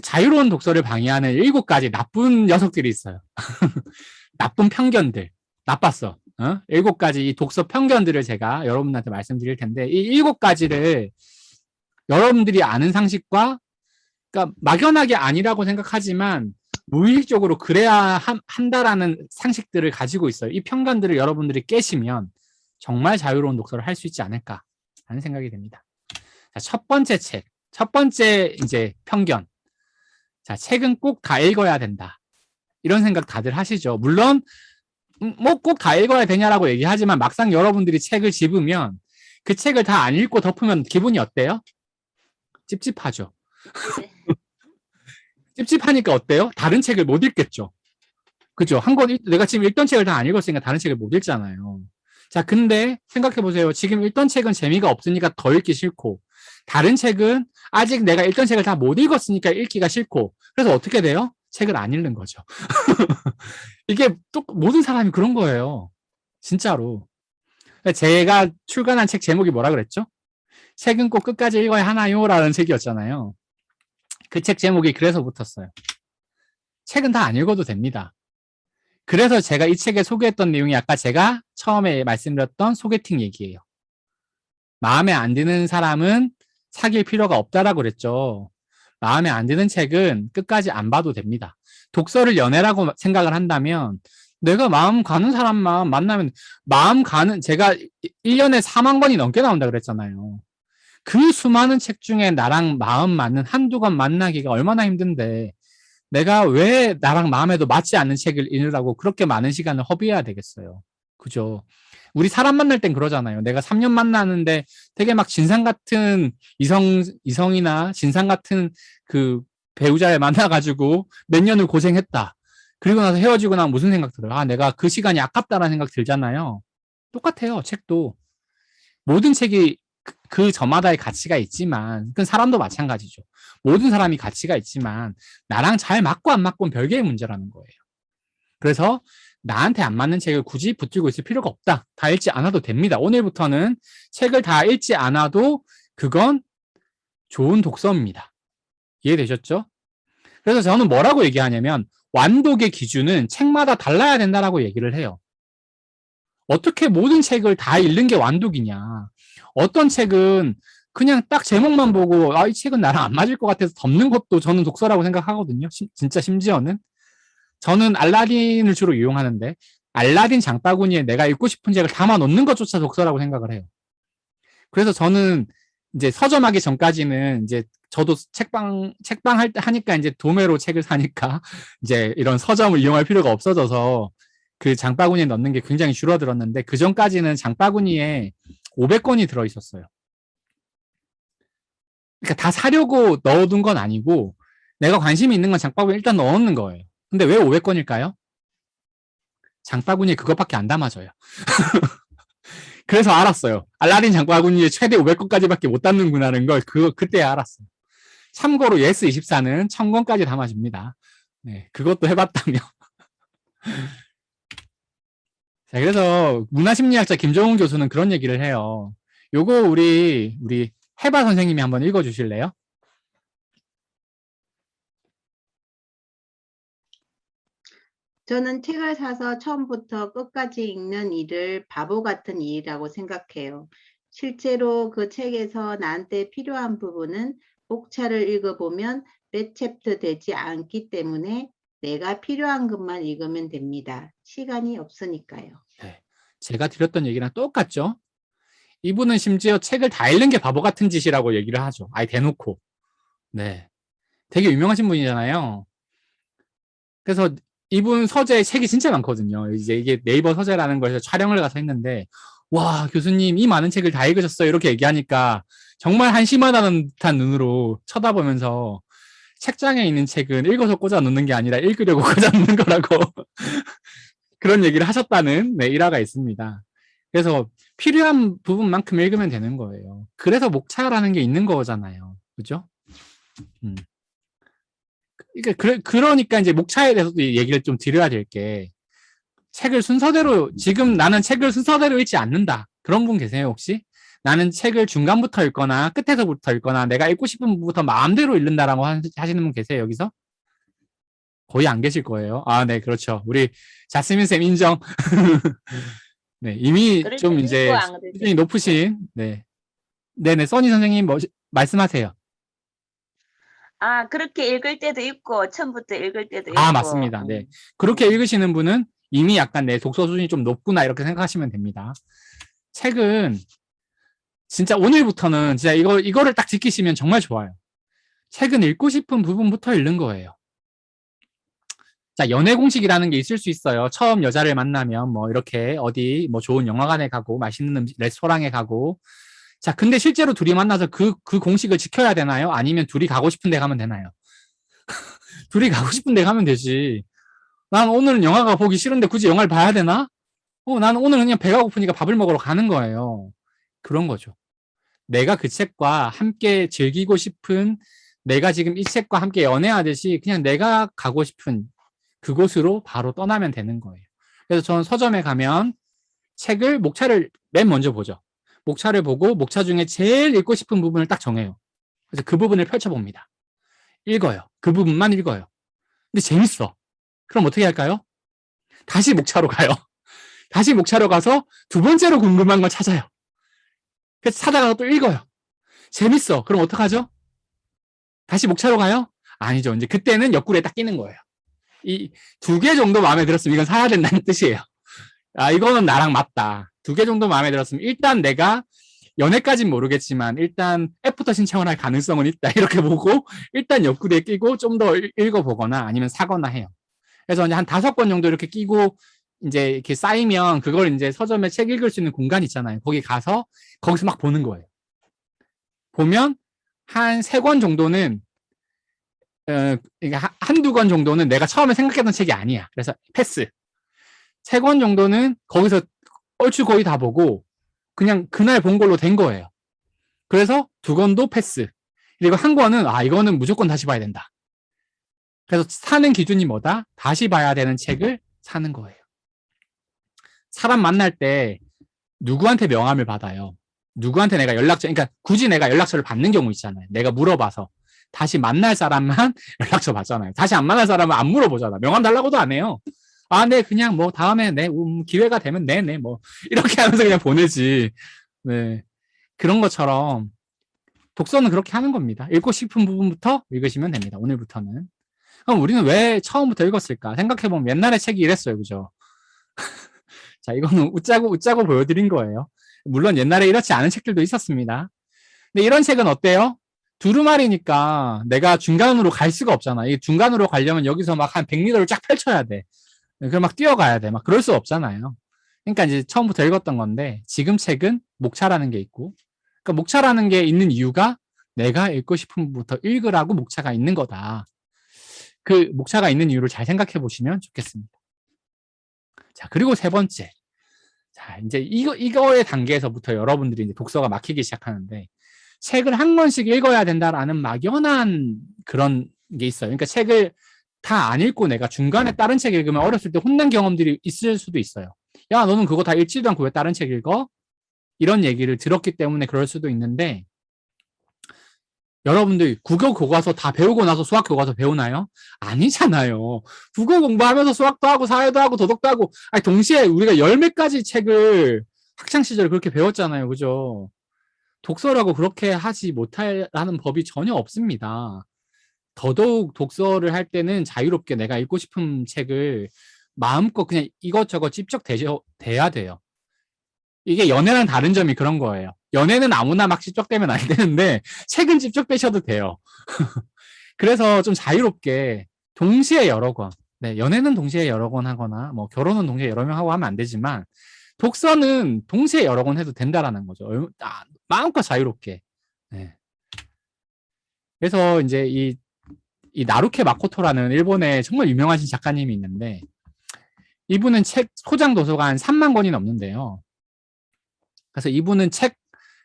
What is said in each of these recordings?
자유로운 독서를 방해하는 7가지 나쁜 녀석들이 있어요. 나쁜 편견들. 나빴어. 7가지 이 독서 편견들을 제가 여러분한테 말씀드릴 텐데, 이 7가지를 여러분들이 아는 상식과, 그러니까 막연하게 아니라고 생각하지만 무의식적으로 그래야 한다라는 상식들을 가지고 있어요. 이 편견들을 여러분들이 깨시면 정말 자유로운 독서를 할 수 있지 않을까 하는 생각이 듭니다. 자, 첫 번째 책, 첫 번째 이제 편견. 자, 책은 꼭 다 읽어야 된다. 이런 생각 다들 하시죠. 물론 뭐 꼭 다 읽어야 되냐라고 얘기하지만 막상 여러분들이 책을 집으면 그 책을 다 안 읽고 덮으면 기분이 어때요? 찝찝하죠. 네. 찝찝하니까 어때요? 다른 책을 못 읽겠죠. 그죠? 한 권, 내가 지금 읽던 책을 다 안 읽었으니까 다른 책을 못 읽잖아요. 자, 근데 생각해보세요. 지금 읽던 책은 재미가 없으니까 더 읽기 싫고, 다른 책은 아직 내가 읽던 책을 다 못 읽었으니까 읽기가 싫고, 그래서 어떻게 돼요? 책을 안 읽는 거죠. 이게 또 모든 사람이 그런 거예요. 진짜로. 제가 출간한 책 제목이 뭐라 그랬죠? 책은 꼭 끝까지 읽어야 하나요? 라는 책이었잖아요. 그 책 제목이 그래서 붙었어요. 책은 다 안 읽어도 됩니다. 그래서 제가 이 책에 소개했던 내용이 아까 제가 처음에 말씀드렸던 소개팅 얘기예요. 마음에 안 드는 사람은 사귈 필요가 없다라고 그랬죠. 마음에 안 드는 책은 끝까지 안 봐도 됩니다. 독서를 연애라고 생각을 한다면 내가 마음 가는 사람만 만나면 마음 가는 제가 1년에 4만 권이 넘게 나온다 그랬잖아요. 그 수많은 책 중에 나랑 마음 맞는 한두 권 만나기가 얼마나 힘든데 내가 왜 나랑 마음에도 맞지 않는 책을 읽으라고 그렇게 많은 시간을 허비해야 되겠어요. 그죠? 우리 사람 만날 땐 그러잖아요. 내가 3년 만나는데 되게 막 진상 같은 이성이나 진상 같은 그 배우자를 만나가지고 몇 년을 고생했다. 그리고 나서 헤어지고 나면 무슨 생각 들어요? 아, 내가 그 시간이 아깝다라는 생각 들잖아요. 똑같아요. 책도. 모든 책이 그 저마다의 가치가 있지만, 그 사람도 마찬가지죠. 모든 사람이 가치가 있지만, 나랑 잘 맞고 안 맞고는 별개의 문제라는 거예요. 그래서 나한테 안 맞는 책을 굳이 붙들고 있을 필요가 없다. 다 읽지 않아도 됩니다. 오늘부터는 책을 다 읽지 않아도 그건 좋은 독서입니다. 이해되셨죠? 그래서 저는 뭐라고 얘기하냐면, 완독의 기준은 책마다 달라야 된다라고 얘기를 해요. 어떻게 모든 책을 다 읽는 게 완독이냐. 어떤 책은 그냥 딱 제목만 보고 이 책은 나랑 안 맞을 것 같아서 덮는 것도 저는 독서라고 생각하거든요. 진짜 심지어는. 저는 알라딘을 주로 이용하는데 알라딘 장바구니에 내가 읽고 싶은 책을 담아 놓는 것조차 독서라고 생각을 해요. 그래서 저는 이제 서점하기 전까지는 이제 저도 책방 할 때 하니까 이제 도매로 책을 사니까 이제 이런 서점을 이용할 필요가 없어져서 그 장바구니에 넣는 게 굉장히 줄어들었는데 그 전까지는 장바구니에 500권이 들어 있었어요. 그러니까 다 사려고 넣어둔 건 아니고 내가 관심이 있는 건 장바구니에 일단 넣어놓는 거예요. 근데 왜 500권일까요? 장바구니에 그것밖에 안 담아져요. 그래서 알았어요. 알라딘 장바구니에 최대 500권까지밖에 못 담는구나는 걸 그때 알았어요. 참고로 예스24는 1000권까지 담아줍니다. 네, 그것도 해봤다며. 자, 그래서 문화심리학자 김정훈 교수는 그런 얘기를 해요. 요거 우리 해바 선생님이 한번 읽어주실래요? 저는 책을 사서 처음부터 끝까지 읽는 일을 바보 같은 일이라고 생각해요. 실제로 그 책에서 나한테 필요한 부분은 목차를 읽어보면 몇 챕터 되지 않기 때문에 내가 필요한 것만 읽으면 됩니다. 시간이 없으니까요. 네, 제가 드렸던 얘기랑 똑같죠? 이분은 심지어 책을 다 읽는 게 바보 같은 짓이라고 얘기를 하죠. 아예 대놓고. 네. 되게 유명하신 분이잖아요. 그래서 이분 서재에 책이 진짜 많거든요. 이제 이게 네이버 서재라는 거에서 촬영을 가서 했는데, 와, 교수님, 이 많은 책을 다 읽으셨어요. 이렇게 얘기하니까 정말 한심하다는 듯한 눈으로 쳐다보면서 책장에 있는 책은 읽어서 꽂아 놓는 게 아니라 읽으려고 꽂아 놓는 거라고 그런 얘기를 하셨다는 네, 일화가 있습니다. 그래서 필요한 부분만큼 읽으면 되는 거예요. 그래서 목차라는 게 있는 거잖아요. 그죠? 그러니까 이제 목차에 대해서도 얘기를 좀 드려야 될 게, 책을 순서대로, 지금 나는 책을 순서대로 읽지 않는다. 그런 분 계세요, 혹시? 나는 책을 중간부터 읽거나 끝에서부터 읽거나 내가 읽고 싶은 부분부터 마음대로 읽는다라고 하시는 분 계세요, 여기서? 거의 안 계실 거예요. 아, 네, 그렇죠. 우리 자스민 쌤 인정. 네, 이미 그럴 좀 때도 있고 이제 안 그럴 수준이 때도 있고. 높으신, 네. 네네, 써니 선생님 말씀하세요. 아, 그렇게 읽을 때도 있고 처음부터 읽을 때도 아, 있고. 맞습니다. 네. 그렇게 읽으시는 분은 이미 약간 내 독서 수준이 좀 높구나 이렇게 생각하시면 됩니다. 책은 진짜 오늘부터는 진짜 이거를 딱 지키시면 정말 좋아요. 책은 읽고 싶은 부분부터 읽는 거예요. 자, 연애 공식이라는 게 있을 수 있어요. 처음 여자를 만나면 뭐 이렇게 어디 뭐 좋은 영화관에 가고 맛있는 레스토랑에 가고. 자, 근데 실제로 둘이 만나서 그 공식을 지켜야 되나요? 아니면 둘이 가고 싶은 데 가면 되나요? 둘이 가고 싶은 데 가면 되지. 난 오늘은 영화가 보기 싫은데 굳이 영화를 봐야 되나? 나는 오늘은 그냥 배가 고프니까 밥을 먹으러 가는 거예요. 그런 거죠. 내가 그 책과 함께 즐기고 싶은, 내가 지금 이 책과 함께 연애하듯이 그냥 내가 가고 싶은 그곳으로 바로 떠나면 되는 거예요. 그래서 저는 서점에 가면 책을, 목차를 맨 먼저 보죠. 목차를 보고 목차 중에 제일 읽고 싶은 부분을 딱 정해요. 그래서 그 부분을 펼쳐봅니다. 읽어요. 그 부분만 읽어요. 근데 재밌어. 그럼 어떻게 할까요? 다시 목차로 가요. 다시 목차로 가서 두 번째로 궁금한 걸 찾아요. 그래서 찾아가서 또 읽어요. 재밌어. 그럼 어떡하죠? 다시 목차로 가요? 아니죠. 이제 그때는 옆구리에 딱 끼는 거예요. 이 두 개 정도 마음에 들었으면 이건 사야 된다는 뜻이에요. 아, 이거는 나랑 맞다. 두 개 정도 마음에 들었으면 일단 내가 연애까진 모르겠지만 일단 애프터 신청을 할 가능성은 있다. 이렇게 보고 일단 옆구리에 끼고 좀 더 읽어보거나 아니면 사거나 해요. 그래서 이제 한 5권 정도 이렇게 끼고 이제 이렇게 쌓이면 그걸 이제 서점에 책 읽을 수 있는 공간 있잖아요. 거기 가서 거기서 막 보는 거예요. 보면 한 3권 정도는 한두 권 정도는 내가 처음에 생각했던 책이 아니야. 그래서 패스. 3권 정도는 거기서 얼추 거의 다 보고 그냥 그날 본 걸로 된 거예요. 그래서 2권도 패스. 그리고 한 권은 이거는 무조건 다시 봐야 된다. 그래서 사는 기준이 뭐다? 다시 봐야 되는 책을 사는 거예요. 사람 만날 때 누구한테 명함을 받아요? 누구한테 내가 그러니까 굳이 내가 연락처를 받는 경우 있잖아요. 내가 물어봐서. 다시 만날 사람만 연락처 받잖아요. 다시 안 만날 사람은 안 물어보잖아. 명함 달라고도 안 해요. 네, 그냥 뭐 다음에 기회가 되면 뭐 이렇게 하면서 그냥 보내지. 네. 그런 것처럼 독서는 그렇게 하는 겁니다. 읽고 싶은 부분부터 읽으시면 됩니다. 오늘부터는. 그럼 우리는 왜 처음부터 읽었을까? 생각해보면 옛날에 책이 이랬어요. 그죠? 자, 이거는 웃자고 보여드린 거예요. 물론 옛날에 이렇지 않은 책들도 있었습니다. 근데 이런 책은 어때요? 두루마리니까 내가 중간으로 갈 수가 없잖아. 이 중간으로 가려면 여기서 막 한 100m를 쫙 펼쳐야 돼. 그럼 막 뛰어가야 돼. 막 그럴 수 없잖아요. 그러니까 이제 처음부터 읽었던 건데 지금 책은 목차라는 게 있고, 그러니까 목차라는 게 있는 이유가 내가 읽고 싶은 부분부터 읽으라고 목차가 있는 거다. 그 목차가 있는 이유를 잘 생각해 보시면 좋겠습니다. 자, 그리고 3번째. 자, 이제 이거의 단계에서부터 여러분들이 이제 독서가 막히기 시작하는데, 책을 한 권씩 읽어야 된다라는 막연한 그런 게 있어요. 그러니까 책을 다 안 읽고 내가 중간에 다른 책 읽으면 어렸을 때 혼난 경험들이 있을 수도 있어요. 야, 너는 그거 다 읽지도 않고 왜 다른 책 읽어? 이런 얘기를 들었기 때문에 그럴 수도 있는데, 여러분들 국어 교과서 다 배우고 나서 수학 교과서 배우나요? 아니잖아요. 국어 공부하면서 수학도 하고 사회도 하고 도덕도 하고, 동시에 우리가 10몇 가지 책을 학창 시절에 그렇게 배웠잖아요. 그죠? 독서라고 그렇게 하지 못하라는 법이 전혀 없습니다. 더더욱 독서를 할 때는 자유롭게 내가 읽고 싶은 책을 마음껏 그냥 이것저것 찝쩍대야 돼요. 이게 연애랑 다른 점이 그런 거예요. 연애는 아무나 막 찝쩍대면 안 되는데 책은 찝쩍대셔도 돼요. 그래서 좀 자유롭게 동시에 여러 권, 네, 연애는 동시에 여러 권 하거나 뭐 결혼은 동시에 여러 명 하고 하면 안 되지만 독서는 동시에 여러 권 해도 된다라는 거죠. 마음껏 자유롭게. 네. 그래서 이제 이 나루케 마코토라는 일본의 정말 유명하신 작가님이 있는데, 이분은 책 소장 도서가 한 3만 권이 넘는데요. 그래서 이분은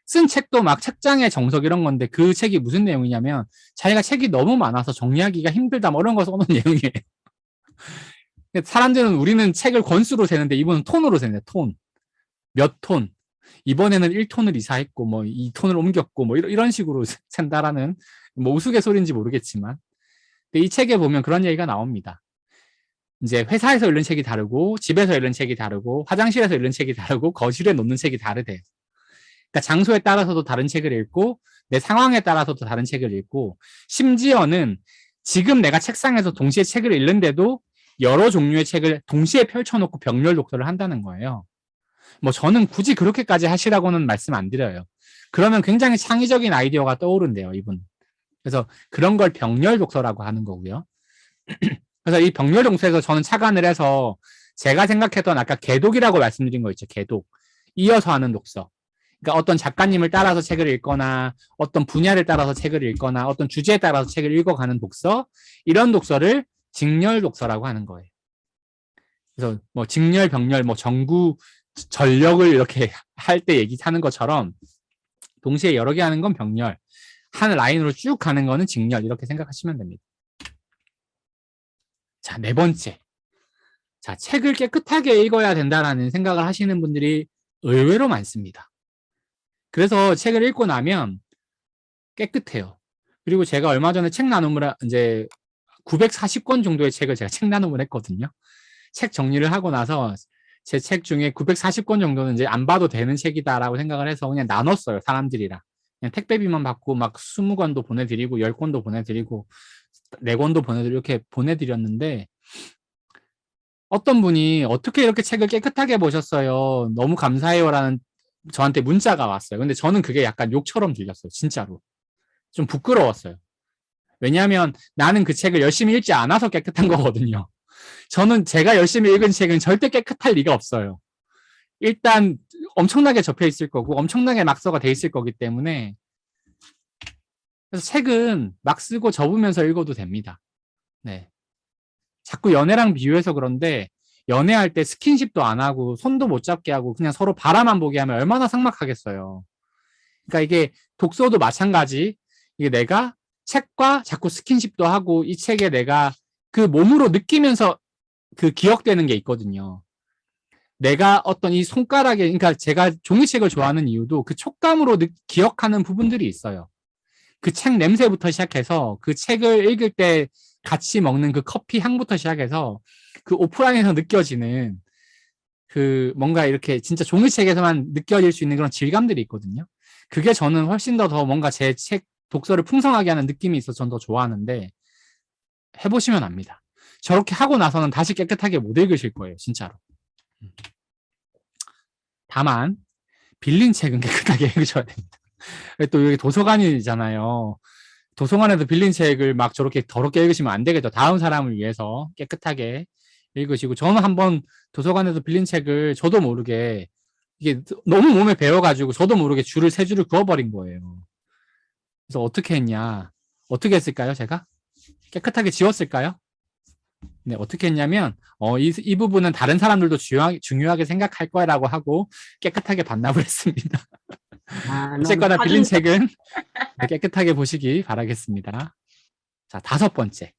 쓴 책도 막 책장의 정석 이런 건데, 그 책이 무슨 내용이냐면 자기가 책이 너무 많아서 정리하기가 힘들다 뭐 이런 거 써놓은 내용이에요. 사람들은 우리는 책을 권수로 세는데 이분은 톤으로 세는데 톤. 몇 톤. 이번에는 1톤을 이사했고 뭐 2톤을 옮겼고 뭐 이런 식으로 산다라는 뭐 우스갯소리인지 모르겠지만 근데 이 책에 보면 그런 얘기가 나옵니다. 이제 회사에서 읽는 책이 다르고 집에서 읽는 책이 다르고 화장실에서 읽는 책이 다르고 거실에 놓는 책이 다르대. 그러니까 장소에 따라서도 다른 책을 읽고 내 상황에 따라서도 다른 책을 읽고 심지어는 지금 내가 책상에서 동시에 책을 읽는데도 여러 종류의 책을 동시에 펼쳐놓고 병렬 독서를 한다는 거예요. 뭐 저는 굳이 그렇게까지 하시라고는 말씀 안 드려요. 그러면 굉장히 창의적인 아이디어가 떠오른대요, 이분. 그래서 그런 걸 병렬 독서라고 하는 거고요. 그래서 이 병렬 독서에서 저는 착안을 해서 제가 생각했던 아까 개독이라고 말씀드린 거 있죠, 개독. 이어서 하는 독서. 그러니까 어떤 작가님을 따라서 책을 읽거나 어떤 분야를 따라서 책을 읽거나 어떤 주제에 따라서 책을 읽어가는 독서, 이런 독서를 직렬 독서라고 하는 거예요. 그래서 뭐 직렬, 병렬, 뭐 전구, 전력을 이렇게 할 때 얘기하는 것처럼 동시에 여러 개 하는 건 병렬, 한 라인으로 쭉 가는 거는 직렬, 이렇게 생각하시면 됩니다. 자, 네 번째. 자, 책을 깨끗하게 읽어야 된다라는 생각을 하시는 분들이 의외로 많습니다. 그래서 책을 읽고 나면 깨끗해요. 그리고 제가 얼마 전에 책 나눔을 이제 940권 정도의 책을 제가 책 나눔을 했거든요. 책 정리를 하고 나서 제 책 중에 940권 정도는 이제 안 봐도 되는 책이다라고 생각을 해서 그냥 나눴어요, 사람들이랑. 그냥 택배비만 받고 막 20권도 보내드리고 10권도 보내드리고 4권도 보내드리고 이렇게 보내드렸는데 어떤 분이 어떻게 이렇게 책을 깨끗하게 보셨어요? 너무 감사해요라는 저한테 문자가 왔어요. 근데 저는 그게 약간 욕처럼 들렸어요, 진짜로. 좀 부끄러웠어요. 왜냐하면 나는 그 책을 열심히 읽지 않아서 깨끗한 거거든요. 저는 제가 열심히 읽은 책은 절대 깨끗할 리가 없어요. 일단 엄청나게 접해 있을 거고 엄청나게 막서가 돼 있을 거기 때문에 그래서 책은 막 쓰고 접으면서 읽어도 됩니다. 네. 자꾸 연애랑 비유해서 그런데 연애할 때 스킨십도 안 하고 손도 못 잡게 하고 그냥 서로 바라만 보게 하면 얼마나 삭막하겠어요. 그러니까 이게 독서도 마찬가지. 이게 내가 책과 자꾸 스킨십도 하고 이 책에 내가 그 몸으로 느끼면서 그 기억되는 게 있거든요. 내가 어떤 이 손가락에, 그러니까 제가 종이책을 좋아하는 이유도 그 촉감으로 기억하는 부분들이 있어요. 그 책 냄새부터 시작해서 그 책을 읽을 때 같이 먹는 그 커피 향부터 시작해서 그 오프라인에서 느껴지는 그 뭔가 이렇게 진짜 종이책에서만 느껴질 수 있는 그런 질감들이 있거든요. 그게 저는 훨씬 더 뭔가 제 책 독서를 풍성하게 하는 느낌이 있어서 전 더 좋아하는데 해보시면 압니다. 저렇게 하고 나서는 다시 깨끗하게 못 읽으실 거예요, 진짜로. 다만 빌린 책은 깨끗하게 읽으셔야 됩니다. 또 여기 도서관이잖아요. 도서관에서 빌린 책을 막 저렇게 더럽게 읽으시면 안 되겠죠. 다음 사람을 위해서 깨끗하게 읽으시고 저는 한번 도서관에서 빌린 책을 저도 모르게 이게 너무 몸에 배어가지고 저도 모르게 줄을 3줄을 그어버린 거예요. 그래서 어떻게 했냐? 어떻게 했을까요, 제가? 깨끗하게 지웠을까요? 네, 어떻게 했냐면 이 부분은 다른 사람들도 중요하게 생각할 거라고 하고 깨끗하게 반납을 했습니다. 어쨌거나 빌린 책은 깨끗하게 보시기 바라겠습니다. 자, 5번째.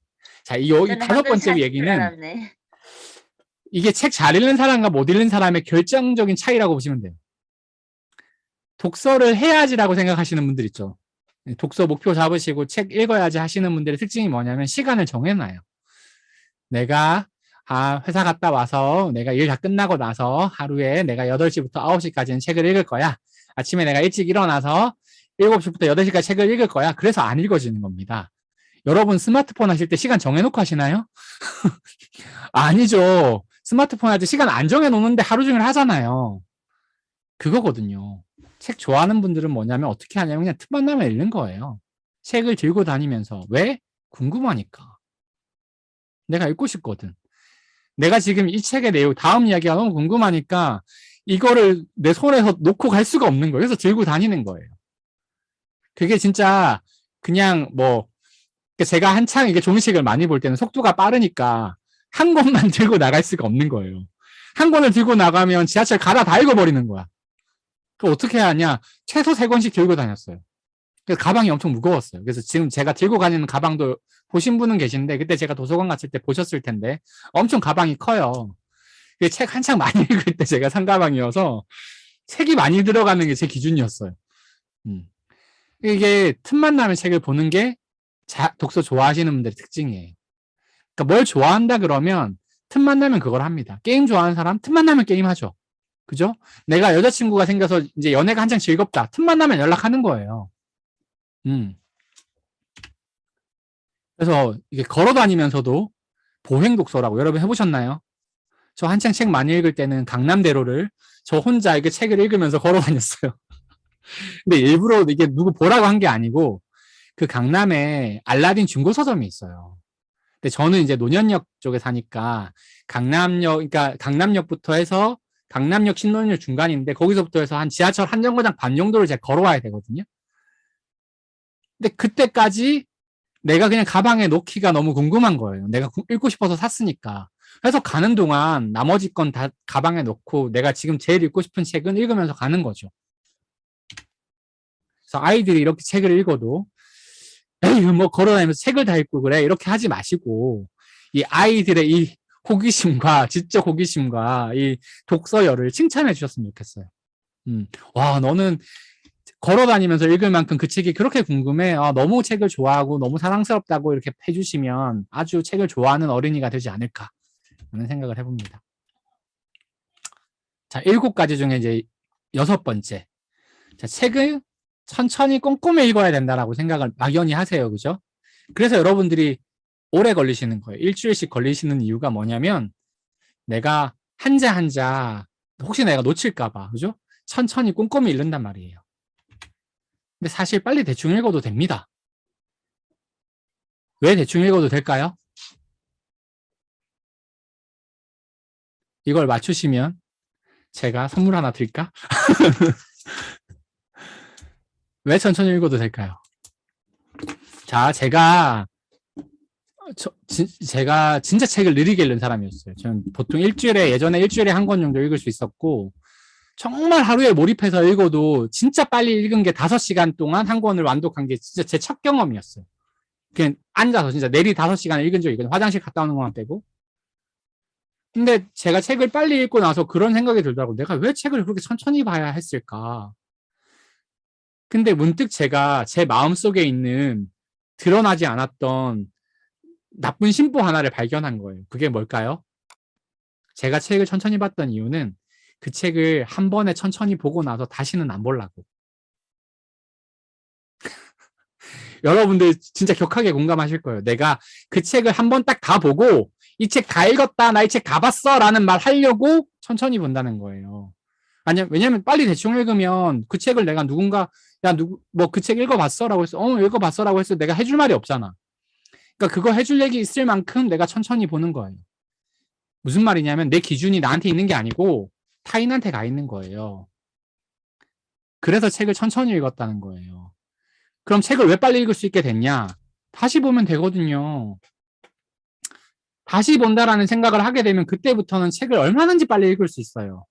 자, 이 5번째 얘기는 이게 책 잘 읽는 사람과 못 읽는 사람의 결정적인 차이라고 보시면 돼요. 독서를 해야지라고 생각하시는 분들 있죠. 독서 목표 잡으시고 책 읽어야지 하시는 분들의 특징이 뭐냐면 시간을 정해놔요. 내가 회사 갔다 와서 내가 일 다 끝나고 나서 하루에 내가 8시부터 9시까지는 책을 읽을 거야. 아침에 내가 일찍 일어나서 7시부터 8시까지 책을 읽을 거야. 그래서 안 읽어지는 겁니다. 여러분 스마트폰 하실 때 시간 정해놓고 하시나요? 아니죠. 스마트폰 할 때 시간 안 정해놓는데 하루 종일 하잖아요. 그거거든요. 책 좋아하는 분들은 뭐냐면 어떻게 하냐면 그냥 틈만 나면 읽는 거예요. 책을 들고 다니면서. 왜? 궁금하니까. 내가 읽고 싶거든. 내가 지금 이 책의 내용, 다음 이야기가 너무 궁금하니까 이거를 내 손에서 놓고 갈 수가 없는 거예요. 그래서 들고 다니는 거예요. 그게 진짜 그냥 제가 한창 이게 종이책을 많이 볼 때는 속도가 빠르니까 한 권만 들고 나갈 수가 없는 거예요. 한 권을 들고 나가면 지하철 가다 다 읽어버리는 거야. 그 어떻게 하냐? 최소 3권씩 들고 다녔어요. 그래서 가방이 엄청 무거웠어요. 그래서 지금 제가 들고 다니는 가방도 보신 분은 계신데 그때 제가 도서관 갔을 때 보셨을 텐데 엄청 가방이 커요. 책 한창 많이 읽을 때 제가 산 가방이어서 책이 많이 들어가는 게 제 기준이었어요. 이게 틈만 나면 책을 보는 게 독서 좋아하시는 분들의 특징이에요. 그러니까 뭘 좋아한다 그러면 틈만 나면 그걸 합니다. 게임 좋아하는 사람 틈만 나면 게임 하죠. 그죠? 내가 여자친구가 생겨서 이제 연애가 한창 즐겁다. 틈만 나면 연락하는 거예요. 그래서 이게 걸어 다니면서도 보행 독서라고 여러분 해보셨나요? 저 한창 책 많이 읽을 때는 강남대로를 저 혼자 이렇게 책을 읽으면서 걸어 다녔어요. 근데 일부러 이게 누구 보라고 한 게 아니고 그 강남에 알라딘 중고 서점이 있어요. 근데 저는 이제 논현역 쪽에 사니까 그러니까 강남역부터 해서 강남역 신논현역 중간인데 거기서부터 해서 한 지하철 한 정거장 반 정도를 제가 걸어와야 되거든요. 근데 그때까지 내가 그냥 가방에 넣기가 너무 궁금한 거예요. 내가 읽고 싶어서 샀으니까. 그래서 가는 동안 나머지 건 다 가방에 넣고 내가 지금 제일 읽고 싶은 책은 읽으면서 가는 거죠. 그래서 아이들이 이렇게 책을 읽어도 에이 뭐 걸어다니면서 책을 다 읽고 그래 이렇게 하지 마시고 이 아이들의 이 호기심과 지적 호기심과 이 독서열을 칭찬해 주셨으면 좋겠어요. 와 너는 걸어다니면서 읽을 만큼 그 책이 그렇게 궁금해. 너무 책을 좋아하고 너무 사랑스럽다고 이렇게 해주시면 아주 책을 좋아하는 어린이가 되지 않을까 하는 생각을 해봅니다. 자, 7가지 중에 이제 6번째. 자, 책을 천천히 꼼꼼히 읽어야 된다라고 생각을 막연히 하세요. 그죠? 그래서 여러분들이 오래 걸리시는 거예요. 일주일씩 걸리시는 이유가 뭐냐면 내가 한자 한자 혹시 내가 놓칠까봐 그죠? 천천히 꼼꼼히 읽는단 말이에요. 근데 사실 빨리 대충 읽어도 됩니다. 왜 대충 읽어도 될까요? 이걸 맞추시면 제가 선물 하나 드릴까? 왜 천천히 읽어도 될까요? 자, 제가 진짜 책을 느리게 읽는 사람이었어요. 저는 보통 예전에 일주일에 한 권 정도 읽을 수 있었고, 정말 하루에 몰입해서 읽어도 진짜 빨리 읽은 게 5시간 동안 한 권을 완독한 게 진짜 제 첫 경험이었어요. 그냥 앉아서 진짜 내리 5시간 읽은 적이 있거든요. 화장실 갔다 오는 것만 빼고. 근데 제가 책을 빨리 읽고 나서 그런 생각이 들더라고요. 내가 왜 책을 그렇게 천천히 봐야 했을까? 근데 문득 제가 제 마음속에 있는 드러나지 않았던 나쁜 심보 하나를 발견한 거예요. 그게 뭘까요? 제가 책을 천천히 봤던 이유는 그 책을 한 번에 천천히 보고 나서 다시는 안 보려고. 여러분들 진짜 격하게 공감하실 거예요. 내가 그 책을 한 번 딱 다 보고 이 책 다 읽었다, 나 이 책 다 봤어 라는 말 하려고 천천히 본다는 거예요. 왜냐면 빨리 대충 읽으면 그 책을 내가 누군가 뭐 그 책 읽어봤어? 라고 해서 읽어봤어? 라고 해서 내가 해줄 말이 없잖아. 그러니까 그거 해줄 얘기 있을 만큼 내가 천천히 보는 거예요. 무슨 말이냐면 내 기준이 나한테 있는 게 아니고 타인한테 가 있는 거예요. 그래서 책을 천천히 읽었다는 거예요. 그럼 책을 왜 빨리 읽을 수 있게 됐냐? 다시 보면 되거든요. 다시 본다라는 생각을 하게 되면 그때부터는 책을 얼마든지 빨리 읽을 수 있어요.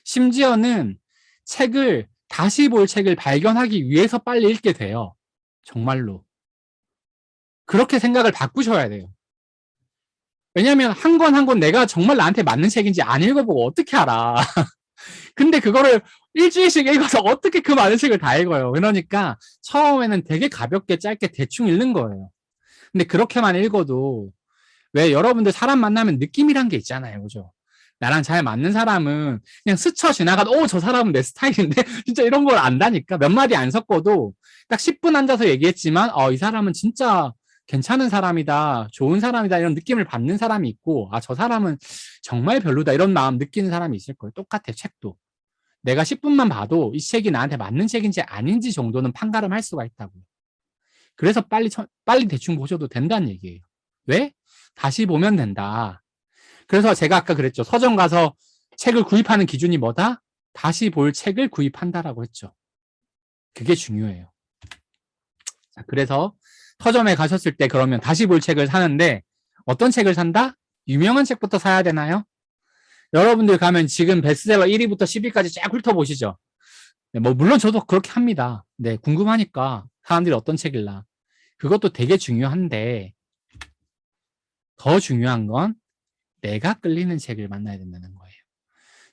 심지어는 다시 볼 책을 발견하기 위해서 빨리 읽게 돼요. 정말로. 그렇게 생각을 바꾸셔야 돼요. 왜냐하면 한 권 한 권 내가 정말 나한테 맞는 책인지 안 읽어보고 어떻게 알아. 근데 그거를 일주일씩 읽어서 어떻게 그 많은 책을 다 읽어요. 그러니까 처음에는 되게 가볍게 짧게 대충 읽는 거예요. 근데 그렇게만 읽어도 왜 여러분들 사람 만나면 느낌이란 게 있잖아요. 그죠? 나랑 잘 맞는 사람은 그냥 스쳐 지나가도 저 사람은 내 스타일인데 진짜 이런 걸 안다니까. 몇 마디 안 섞어도 딱 10분 앉아서 얘기했지만 이 사람은 진짜 괜찮은 사람이다, 좋은 사람이다 이런 느낌을 받는 사람이 있고 저 사람은 정말 별로다 이런 마음 느끼는 사람이 있을 거예요. 똑같아 책도. 내가 10분만 봐도 이 책이 나한테 맞는 책인지 아닌지 정도는 판가름할 수가 있다고. 그래서 빨리 대충 보셔도 된다는 얘기예요. 왜? 다시 보면 된다. 그래서 제가 아까 그랬죠. 서점 가서 책을 구입하는 기준이 뭐다? 다시 볼 책을 구입한다라고 했죠. 그게 중요해요. 자, 그래서 서점에 가셨을 때 그러면 다시 볼 책을 사는데 어떤 책을 산다? 유명한 책부터 사야 되나요? 여러분들 가면 지금 베스트셀러 1위부터 10위까지 쫙 훑어보시죠. 네, 뭐 물론 저도 그렇게 합니다. 네, 궁금하니까 사람들이 어떤 책일라. 그것도 되게 중요한데 더 중요한 건 내가 끌리는 책을 만나야 된다는 거예요.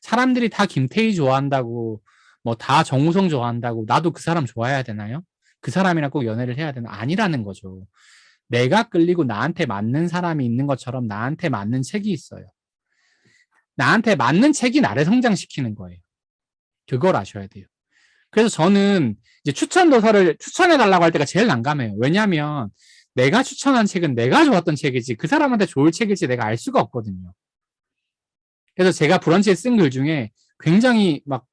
사람들이 다 김태희 좋아한다고, 뭐 다 정우성 좋아한다고, 나도 그 사람 좋아해야 되나요? 그 사람이랑 꼭 연애를 해야 되나? 아니라는 거죠. 내가 끌리고 나한테 맞는 사람이 있는 것처럼 나한테 맞는 책이 있어요. 나한테 맞는 책이 나를 성장시키는 거예요. 그걸 아셔야 돼요. 그래서 저는 이제 추천 도서를 추천해 달라고 할 때가 제일 난감해요. 왜냐하면 내가 추천한 책은 내가 좋았던 책이지 그 사람한테 좋을 책일지 내가 알 수가 없거든요. 그래서 제가 브런치에 쓴 글 중에 굉장히 막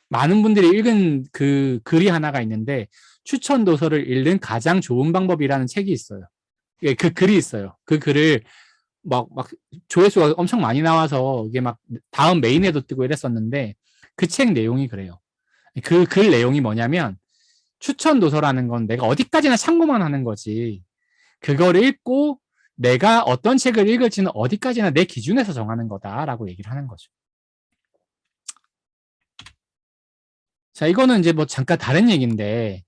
많은 분들이 읽은 그 글이 하나가 있는데 추천 도서를 읽는 가장 좋은 방법이라는 책이 있어요. 예, 그 글이 있어요. 그 글을 막 조회수가 엄청 많이 나와서 이게 막 다음 메인에도 뜨고 이랬었는데 그 책 내용이 그래요. 그 글 내용이 뭐냐면 추천 도서라는 건 내가 어디까지나 참고만 하는 거지 그걸 읽고 내가 어떤 책을 읽을지는 어디까지나 내 기준에서 정하는 거다라고 얘기를 하는 거죠. 자, 이거는 이제 뭐 잠깐 다른 얘기인데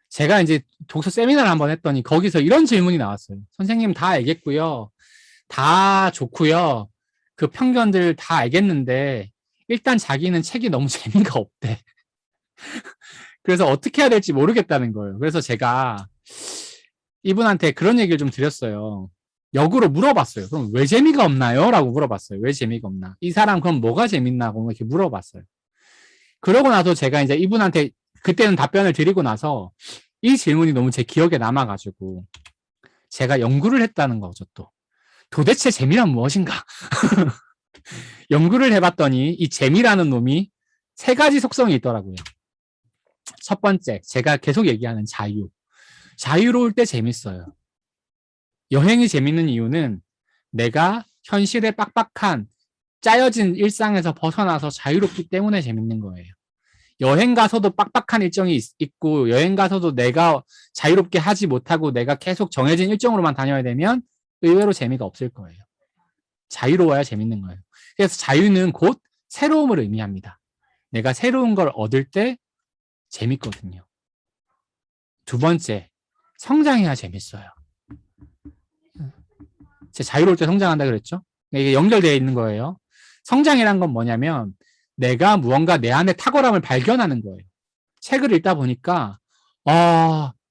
제가 이제 독서 세미나를 한번 했더니 거기서 이런 질문이 나왔어요. 선생님 다 알겠고요. 다 좋고요. 그 편견들 다 알겠는데 일단 자기는 책이 너무 재미가 없대. 그래서 어떻게 해야 될지 모르겠다는 거예요. 그래서 제가 이분한테 그런 얘기를 좀 드렸어요. 역으로 물어봤어요. 그럼 왜 재미가 없나요? 라고 물어봤어요. 왜 재미가 없나? 이 사람 그럼 뭐가 재밌나고 이렇게 물어봤어요. 그러고 나서 제가 이제 이분한테 그때는 답변을 드리고 나서 이 질문이 너무 제 기억에 남아가지고 제가 연구를 했다는 거죠, 또. 도대체 재미란 무엇인가? 연구를 해봤더니 이 재미라는 놈이 3가지 속성이 있더라고요. 첫 번째, 제가 계속 얘기하는 자유. 자유로울 때 재밌어요. 여행이 재밌는 이유는 내가 현실의 빡빡한 짜여진 일상에서 벗어나서 자유롭기 때문에 재밌는 거예요. 여행 가서도 빡빡한 일정이 있고 여행 가서도 내가 자유롭게 하지 못하고 내가 계속 정해진 일정으로만 다녀야 되면 의외로 재미가 없을 거예요. 자유로워야 재밌는 거예요. 그래서 자유는 곧 새로움을 의미합니다. 내가 새로운 걸 얻을 때 재밌거든요. 두 번째, 성장해야 재밌어요. 제가 자유로울 때 성장한다 그랬죠? 이게 연결되어 있는 거예요. 성장이란 건 뭐냐면 내가 무언가 내 안에 탁월함을 발견하는 거예요. 책을 읽다 보니까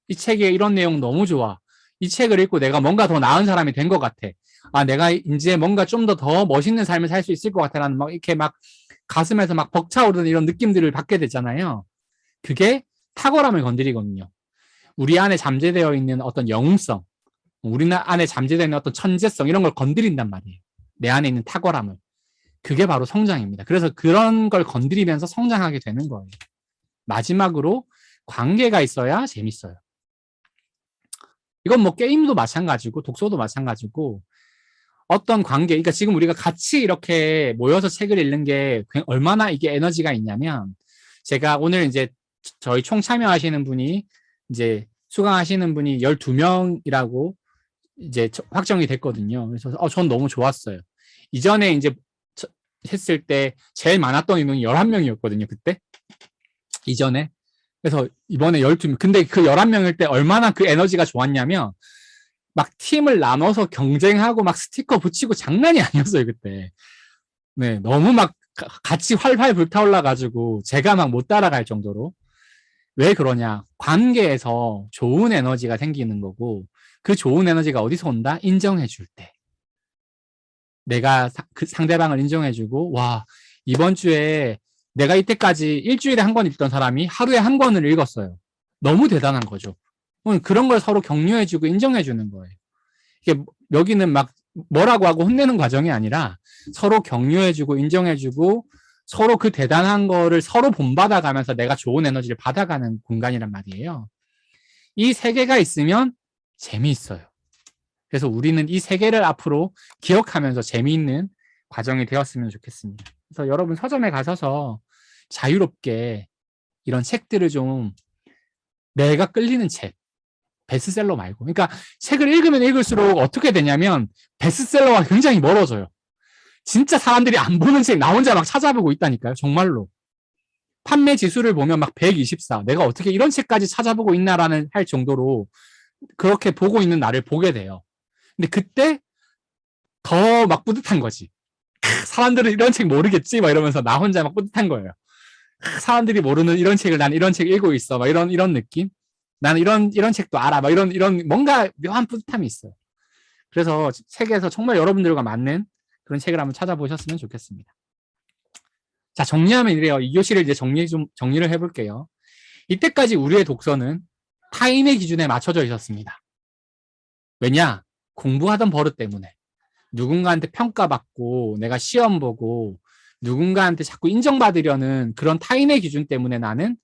이 책에 이런 내용 너무 좋아. 이 책을 읽고 내가 뭔가 더 나은 사람이 된 것 같아. 내가 이제 뭔가 좀 더 멋있는 삶을 살 수 있을 것 같아라는 막 이렇게 막 가슴에서 막 벅차오르는 이런 느낌들을 받게 되잖아요. 그게 탁월함을 건드리거든요. 우리 안에 잠재되어 있는 어떤 영웅성, 우리 안에 잠재되어 있는 어떤 천재성 이런 걸 건드린단 말이에요. 내 안에 있는 탁월함을. 그게 바로 성장입니다. 그래서 그런 걸 건드리면서 성장하게 되는 거예요. 마지막으로 관계가 있어야 재밌어요. 이건 뭐 게임도 마찬가지고 독서도 마찬가지고 어떤 관계, 그러니까 지금 우리가 같이 이렇게 모여서 책을 읽는 게 얼마나 이게 에너지가 있냐면 제가 오늘 이제 저희 총 참여하시는 분이 이제 수강하시는 분이 12명이라고 이제 확정이 됐거든요. 그래서 전 너무 좋았어요. 이전에 이제 했을 때 제일 많았던 인원이 11명이었거든요, 그때. 이전에. 그래서 이번에 12명. 근데 그 11명일 때 얼마나 그 에너지가 좋았냐면 막 팀을 나눠서 경쟁하고 막 스티커 붙이고 장난이 아니었어요, 그때. 네, 너무 막 같이 활활 불타올라가지고 제가 막 못 따라갈 정도로. 왜 그러냐? 관계에서 좋은 에너지가 생기는 거고 그 좋은 에너지가 어디서 온다? 인정해 줄 때. 내가 그 상대방을 인정해주고 와 이번 주에 내가 이때까지 일주일에 한 권 읽던 사람이 하루에 한 권을 읽었어요. 너무 대단한 거죠. 그런 걸 서로 격려해주고 인정해주는 거예요. 이게 여기는 막 뭐라고 하고 혼내는 과정이 아니라 서로 격려해주고 인정해주고 서로 그 대단한 거를 서로 본받아가면서 내가 좋은 에너지를 받아가는 공간이란 말이에요. 이 3개가 있으면 재미있어요. 그래서 우리는 이 3개를 앞으로 기억하면서 재미있는 과정이 되었으면 좋겠습니다. 그래서 여러분 서점에 가셔서 자유롭게 이런 책들을 좀 내가 끌리는 책, 베스트셀러 말고. 그러니까 책을 읽으면 읽을수록 어떻게 되냐면 베스트셀러와 굉장히 멀어져요. 진짜 사람들이 안 보는 책 나 혼자 막 찾아보고 있다니까요. 정말로. 판매 지수를 보면 막 124. 내가 어떻게 이런 책까지 찾아보고 있나라는 할 정도로 그렇게 보고 있는 나를 보게 돼요. 근데 그때 더 막 뿌듯한 거지. 사람들은 이런 책 모르겠지? 막 이러면서 나 혼자 막 뿌듯한 거예요. 사람들이 모르는 이런 책을 난 이런 책 읽고 있어. 막 이런 느낌? 나는 이런 책도 알아. 막 이런 뭔가 묘한 뿌듯함이 있어요. 그래서 책에서 정말 여러분들과 맞는 그런 책을 한번 찾아보셨으면 좋겠습니다. 자, 정리하면 이래요. 이 교시를 이제 정리를 해볼게요. 이때까지 우리의 독서는 타인의 기준에 맞춰져 있었습니다. 왜냐? 공부하던 버릇 때문에. 누군가한테 평가받고 내가 시험 보고 누군가한테 자꾸 인정받으려는 그런 타인의 기준 때문에 나는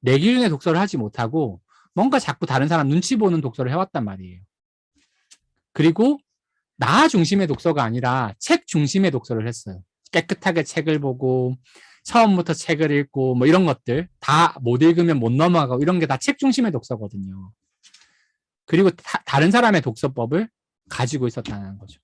내 기준의 독서를 하지 못하고 뭔가 자꾸 다른 사람 눈치 보는 독서를 해왔단 말이에요. 그리고 나 중심의 독서가 아니라 책 중심의 독서를 했어요. 깨끗하게 책을 보고 처음부터 책을 읽고 뭐 이런 것들 다 못 읽으면 못 넘어가고 이런 게 다 책 중심의 독서거든요. 그리고 다른 사람의 독서법을 가지고 있었다는 거죠.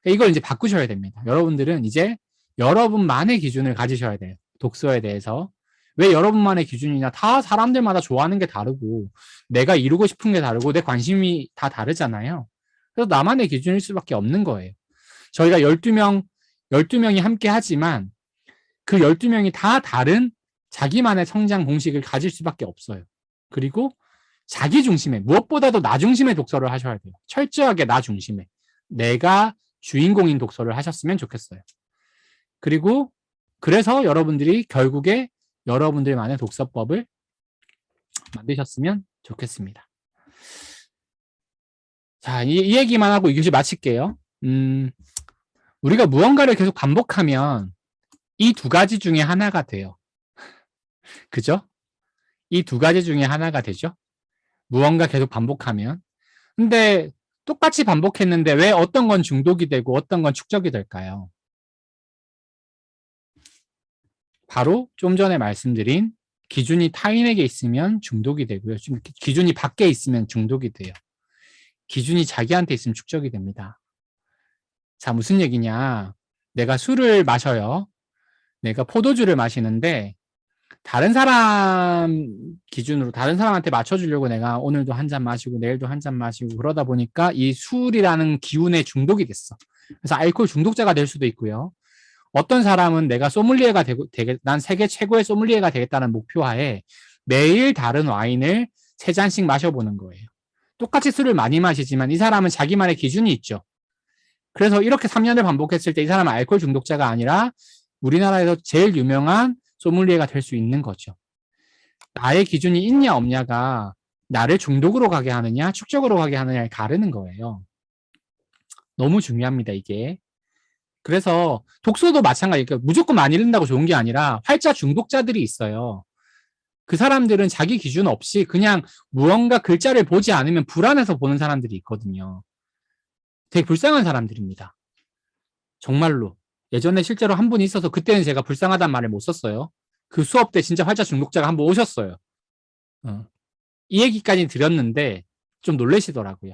이걸 이제 바꾸셔야 됩니다. 여러분들은 이제 여러분만의 기준을 가지셔야 돼요. 독서에 대해서. 왜 여러분만의 기준이냐? 다 사람들마다 좋아하는 게 다르고 내가 이루고 싶은 게 다르고 내 관심이 다 다르잖아요. 그래서 나만의 기준일 수밖에 없는 거예요. 저희가 12명이 함께 하지만 그 12명이 다 다른 자기만의 성장 공식을 가질 수밖에 없어요. 그리고 자기 중심의, 무엇보다도 나 중심의 독서를 하셔야 돼요. 철저하게 나 중심의. 내가 주인공인 독서를 하셨으면 좋겠어요. 그리고 그래서 여러분들이 결국에 여러분들만의 독서법을 만드셨으면 좋겠습니다. 자, 이 얘기만 하고 이 교시 마칠게요. 우리가 무언가를 계속 반복하면 이 두 가지 중에 하나가 돼요. 그죠? 이 두 가지 중에 하나가 되죠? 무언가 계속 반복하면. 근데 똑같이 반복했는데 왜 어떤 건 중독이 되고 어떤 건 축적이 될까요? 바로 좀 전에 말씀드린 기준이 타인에게 있으면 중독이 되고요. 기준이 밖에 있으면 중독이 돼요. 기준이 자기한테 있으면 축적이 됩니다. 자, 무슨 얘기냐? 내가 술을 마셔요. 내가 포도주를 마시는데 다른 사람 기준으로 다른 사람한테 맞춰주려고 내가 오늘도 한 잔 마시고 내일도 한 잔 마시고 그러다 보니까 이 술이라는 기운에 중독이 됐어. 그래서 알코올 중독자가 될 수도 있고요. 어떤 사람은 내가 소믈리에가 난 세계 최고의 소믈리에가 되겠다는 목표하에 매일 다른 와인을 3잔씩 마셔보는 거예요. 똑같이 술을 많이 마시지만 이 사람은 자기만의 기준이 있죠. 그래서 이렇게 3년을 반복했을 때 이 사람은 알코올 중독자가 아니라 우리나라에서 제일 유명한 소믈리에가 될 수 있는 거죠. 나의 기준이 있냐 없냐가 나를 중독으로 가게 하느냐 축적으로 가게 하느냐를 가르는 거예요. 너무 중요합니다, 이게. 그래서 독서도 마찬가지예요. 무조건 많이 읽는다고 좋은 게 아니라 활자 중독자들이 있어요. 그 사람들은 자기 기준 없이 그냥 무언가 글자를 보지 않으면 불안해서 보는 사람들이 있거든요. 되게 불쌍한 사람들입니다. 정말로. 예전에 실제로 한 분이 있어서 그때는 제가 불쌍하다는 말을 못 썼어요. 그 수업 때 진짜 활자 중독자가 한 번 오셨어요. 이 얘기까지 드렸는데 좀 놀라시더라고요.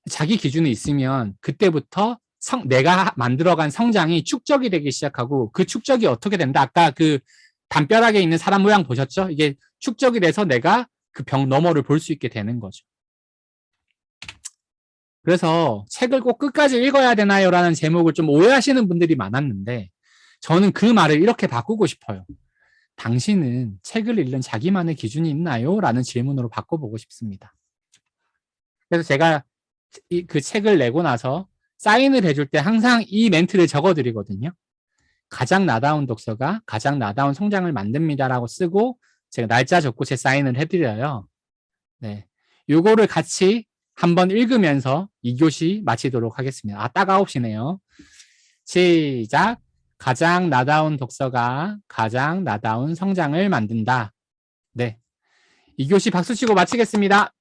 자기 기준이 있으면 그때부터 내가 만들어간 성장이 축적이 되기 시작하고 그 축적이 어떻게 된다? 아까 그 담벼락에 있는 사람 모양 보셨죠? 이게 축적이 돼서 내가 그 벽 너머를 볼 수 있게 되는 거죠. 그래서 책을 꼭 끝까지 읽어야 되나요? 라는 제목을 좀 오해하시는 분들이 많았는데 저는 그 말을 이렇게 바꾸고 싶어요. 당신은 책을 읽는 자기만의 기준이 있나요? 라는 질문으로 바꿔보고 싶습니다. 그래서 제가 그 책을 내고 나서 사인을 해줄 때 항상 이 멘트를 적어드리거든요. 가장 나다운 독서가 가장 나다운 성장을 만듭니다라고 쓰고 제가 날짜 적고 제 사인을 해드려요. 네, 요거를 같이 한번 읽으면서 2교시 마치도록 하겠습니다. 딱 9시네요. 시작. 가장 나다운 독서가 가장 나다운 성장을 만든다. 네, 2교시 박수 치고 마치겠습니다.